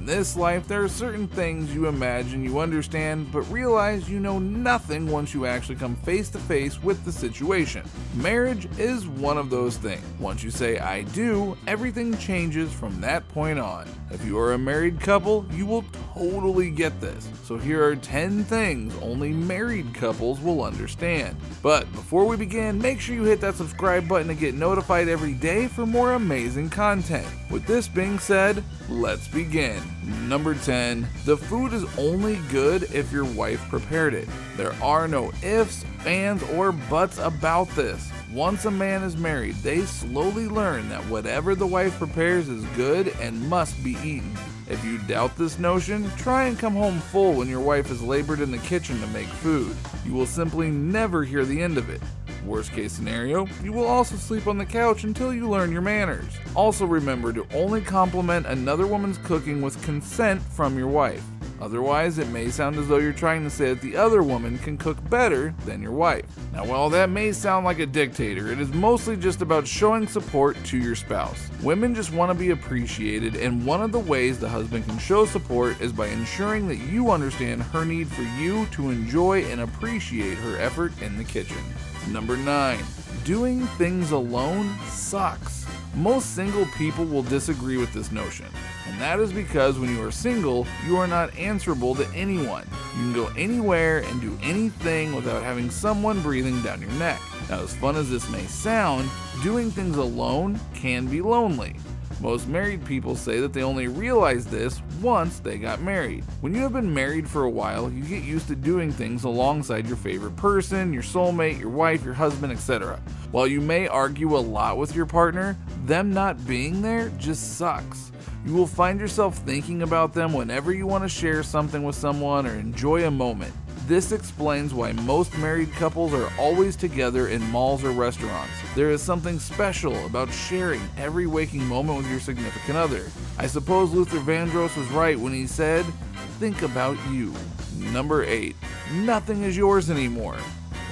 this life, there are certain things you imagine you understand, but realize you know nothing once you actually come face to face with the situation. Marriage is one of those things. Once you say I do, everything changes from that point on. If you are a married couple, you will totally get this. So here are 10 things only married couples will understand. But before we begin, make sure you hit that subscribe button to get notified every day for more amazing content. With this being said, let's begin. Number 10. The food is only good if your wife prepared it. There are no ifs, ands, or buts about this. Once a man is married, they slowly learn that whatever the wife prepares is good and must be eaten. If you doubt this notion, try and come home full when your wife has labored in the kitchen to make food. You will simply never hear the end of it. Worst case scenario, you will also sleep on the couch until you learn your manners. Also remember to only compliment another woman's cooking with consent from your wife. Otherwise, it may sound as though you're trying to say that the other woman can cook better than your wife. Now, while that may sound like a dictator, it is mostly just about showing support to your spouse. Women just want to be appreciated, and one of the ways the husband can show support is by ensuring that you understand her need for you to enjoy and appreciate her effort in the kitchen. Number 9. Doing things alone sucks. Most single people will disagree with this notion, and that is because when you are single, you are not answerable to anyone. You can go anywhere and do anything without having someone breathing down your neck. Now, as fun as this may sound, doing things alone can be lonely. Most married people say that they only realized this once they got married. When you have been married for a while, you get used to doing things alongside your favorite person, your soulmate, your wife, your husband, etc. While you may argue a lot with your partner, them not being there just sucks. You will find yourself thinking about them whenever you want to share something with someone or enjoy a moment. This explains why most married couples are always together in malls or restaurants. There is something special about sharing every waking moment with your significant other. I suppose Luther Vandross was right when he said, think about you. Number 8. Nothing is yours anymore.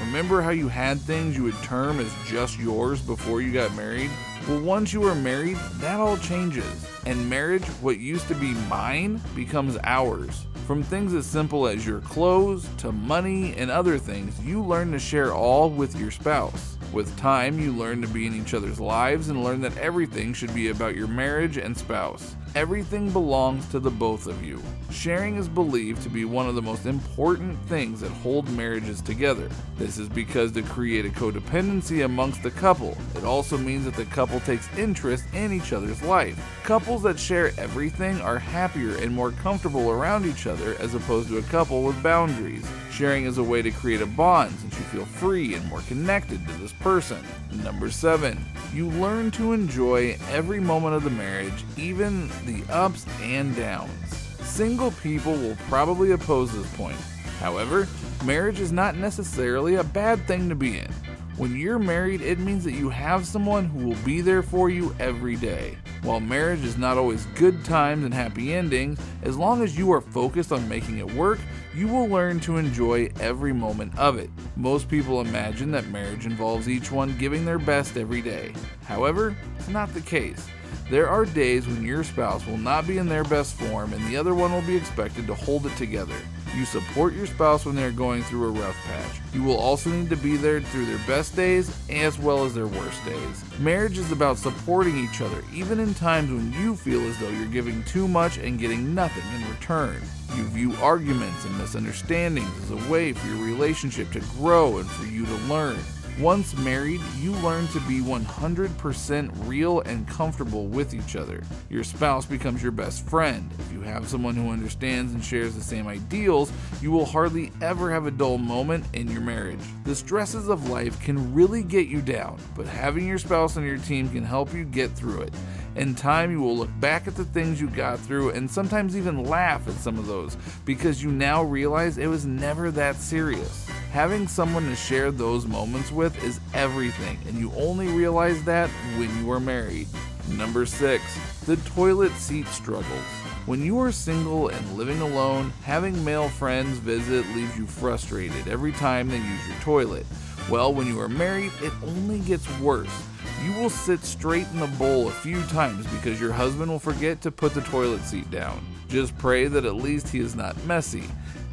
Remember how you had things you would term as just yours before you got married? Well, once you are married, that all changes. In marriage, what used to be mine becomes ours. From things as simple as your clothes to money and other things, you learn to share all with your spouse. With time, you learn to be in each other's lives and learn that everything should be about your marriage and spouse. Everything belongs to the both of you. Sharing is believed to be one of the most important things that hold marriages together. This is because to create a codependency amongst the couple, it also means that the couple takes interest in each other's life. Couples that share everything are happier and more comfortable around each other as opposed to a couple with boundaries. Sharing is a way to create a bond since you feel free and more connected to this person. Number 7. You learn to enjoy every moment of the marriage, even the ups and downs. Single people will probably oppose this point. However, marriage is not necessarily a bad thing to be in. When you're married, it means that you have someone who will be there for you every day. While marriage is not always good times and happy endings, as long as you are focused on making it work, you will learn to enjoy every moment of it. Most people imagine that marriage involves each one giving their best every day. However, it's not the case. There are days when your spouse will not be in their best form and the other one will be expected to hold it together. You support your spouse when they're going through a rough patch. You will also need to be there through their best days as well as their worst days. Marriage is about supporting each other, even in times when you feel as though you're giving too much and getting nothing in return. You view arguments and misunderstandings as a way for your relationship to grow and for you to learn. Once married, you learn to be 100% real and comfortable with each other. Your spouse becomes your best friend. If you have someone who understands and shares the same ideals, you will hardly ever have a dull moment in your marriage. The stresses of life can really get you down, but having your spouse on your team can help you get through it. In time, you will look back at the things you got through and sometimes even laugh at some of those because you now realize it was never that serious. Having someone to share those moments with is everything, and you only realize that when you are married. Number 6, the toilet seat struggles. When you are single and living alone, having male friends visit leaves you frustrated every time they use your toilet. Well, when you are married, it only gets worse. You will sit straight in the bowl a few times because your husband will forget to put the toilet seat down. Just pray that at least he is not messy.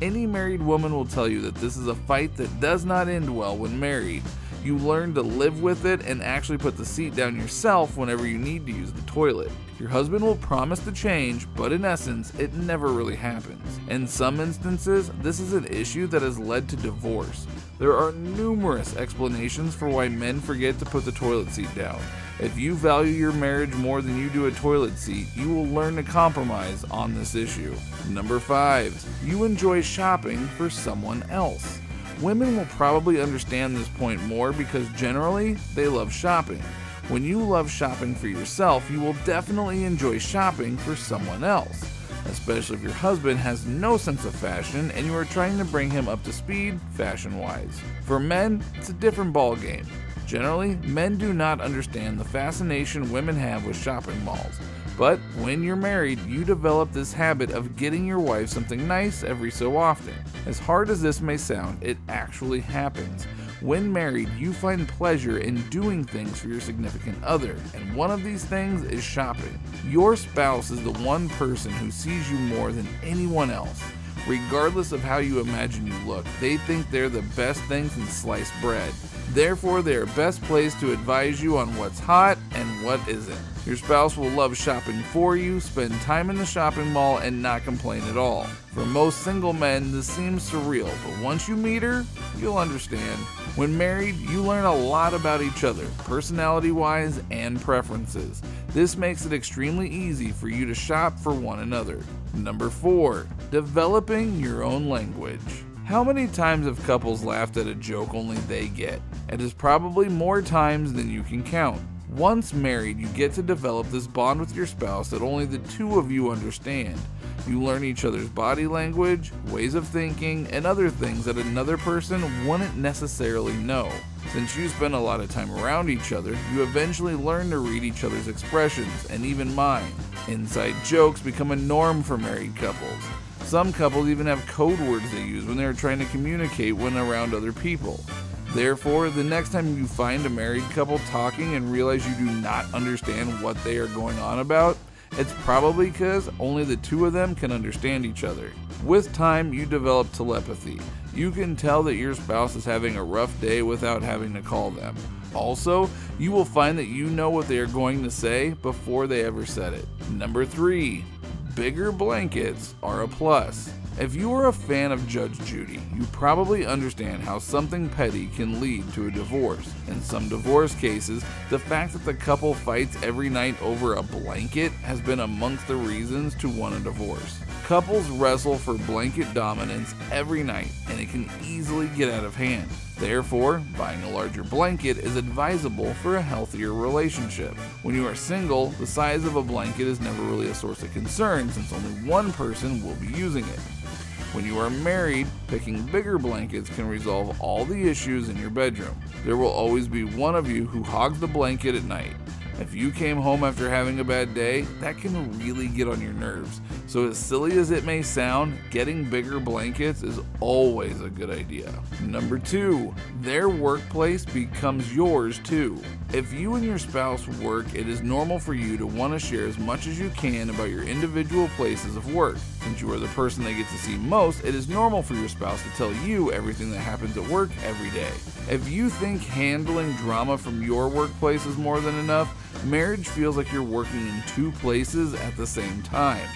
Any married woman will tell you that this is a fight that does not end well when married. You learn to live with it and actually put the seat down yourself whenever you need to use the toilet. Your husband will promise to change, but in essence, it never really happens. In some instances, this is an issue that has led to divorce. There are numerous explanations for why men forget to put the toilet seat down. If you value your marriage more than you do a toilet seat, you will learn to compromise on this issue. Number 5, you enjoy shopping for someone else. Women will probably understand this point more because generally, they love shopping. When you love shopping for yourself, you will definitely enjoy shopping for someone else, especially if your husband has no sense of fashion and you are trying to bring him up to speed fashion-wise. For men, it's a different ballgame. Generally, men do not understand the fascination women have with shopping malls. But when you're married, you develop this habit of getting your wife something nice every so often. As hard as this may sound, it actually happens. When married, you find pleasure in doing things for your significant other, and one of these things is shopping. Your spouse is the one person who sees you more than anyone else. Regardless of how you imagine you look, they think they're the best thing since sliced bread. Therefore, they are best placed to advise you on what's hot and what isn't. Your spouse will love shopping for you, spend time in the shopping mall, and not complain at all. For most single men, this seems surreal, but once you meet her, you'll understand. When married, you learn a lot about each other, personality-wise and preferences. This makes it extremely easy for you to shop for one another. Number 4, developing your own language. How many times have couples laughed at a joke only they get? It is probably more times than you can count. Once married, you get to develop this bond with your spouse that only the two of you understand. You learn each other's body language, ways of thinking, and other things that another person wouldn't necessarily know. Since you spend a lot of time around each other, you eventually learn to read each other's expressions, and even mine. Inside jokes become a norm for married couples. Some couples even have code words they use when they are trying to communicate when around other people. Therefore, the next time you find a married couple talking and realize you do not understand what they are going on about, it's probably because only the two of them can understand each other. With time, you develop telepathy. You can tell that your spouse is having a rough day without having to call them. Also, you will find that you know what they are going to say before they ever said it. Number 3, bigger blankets are a plus. If you are a fan of Judge Judy, you probably understand how something petty can lead to a divorce. In some divorce cases, the fact that the couple fights every night over a blanket has been amongst the reasons to want a divorce. Couples wrestle for blanket dominance every night, and it can easily get out of hand. Therefore, buying a larger blanket is advisable for a healthier relationship. When you are single, the size of a blanket is never really a source of concern since only one person will be using it. When you are married, picking bigger blankets can resolve all the issues in your bedroom. There will always be one of you who hogs the blanket at night. If you came home after having a bad day, that can really get on your nerves. So as silly as it may sound, getting bigger blankets is always a good idea. Number 2, their workplace becomes yours too. If you and your spouse work, it is normal for you to want to share as much as you can about your individual places of work. Since you are the person they get to see most, it is normal for your spouse to tell you everything that happens at work every day. If you think handling drama from your workplace is more than enough, marriage feels like you're working in two places at the same time.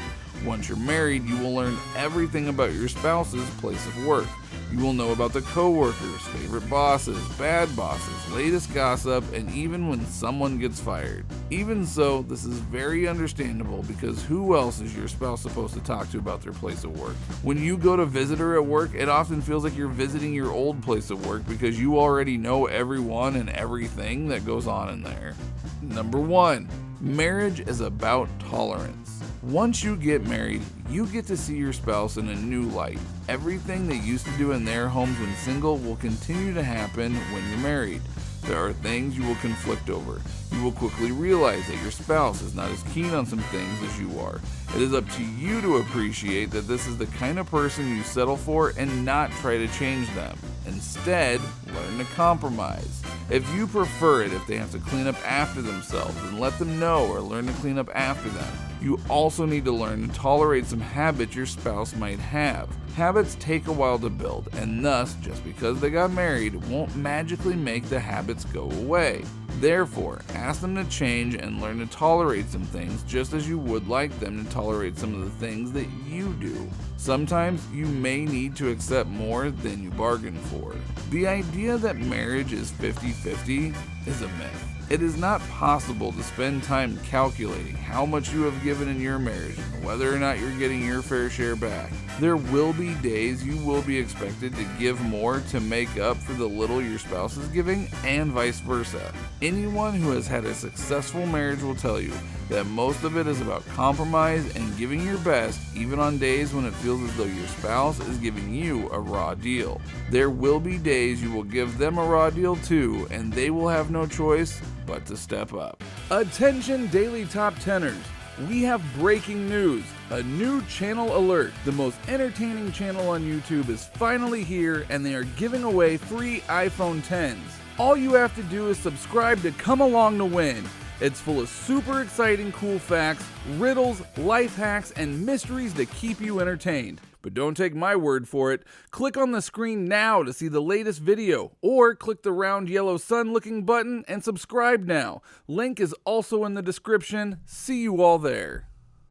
Once you're married, you will learn everything about your spouse's place of work. You will know about the coworkers, favorite bosses, bad bosses, latest gossip, and even when someone gets fired. Even so, this is very understandable because who else is your spouse supposed to talk to about their place of work? When you go to visit her at work, it often feels like you're visiting your old place of work because you already know everyone and everything that goes on in there. Number 1, marriage is about tolerance. Once you get married, you get to see your spouse in a new light. Everything they used to do in their homes when single will continue to happen when you're married. There are things you will conflict over. You will quickly realize that your spouse is not as keen on some things as you are. It is up to you to appreciate that this is the kind of person you settle for and not try to change them. Instead, learn to compromise. If you prefer it, if they have to clean up after themselves, then let them know or learn to clean up after them. You also need to learn to tolerate some habits your spouse might have. Habits take a while to build, and thus, just because they got married won't magically make the habits go away. Therefore, ask them to change and learn to tolerate some things just as you would like them to tolerate some of the things that you do. Sometimes you may need to accept more than you bargained for. The idea that marriage is 50-50 is a myth. It is not possible to spend time calculating how much you have given in your marriage and whether or not you're getting your fair share back. There will be days you will be expected to give more to make up for the little your spouse is giving, and vice versa. Anyone who has had a successful marriage will tell you that most of it is about compromise and giving your best, even on days when it feels as though your spouse is giving you a raw deal. There will be days you will give them a raw deal too, and they will have no choice but to step up. Attention Daily Top Teners! We have breaking news. A new channel alert. The most entertaining channel on YouTube is finally here, and they are giving away free iPhone 10s. All you have to do is subscribe to Come Along to Win. It's full of super exciting cool facts, riddles, life hacks, and mysteries to keep you entertained. But don't take my word for it. Click on the screen now to see the latest video, or click the round yellow sun looking button and subscribe now. Link is also in the description. See you all there.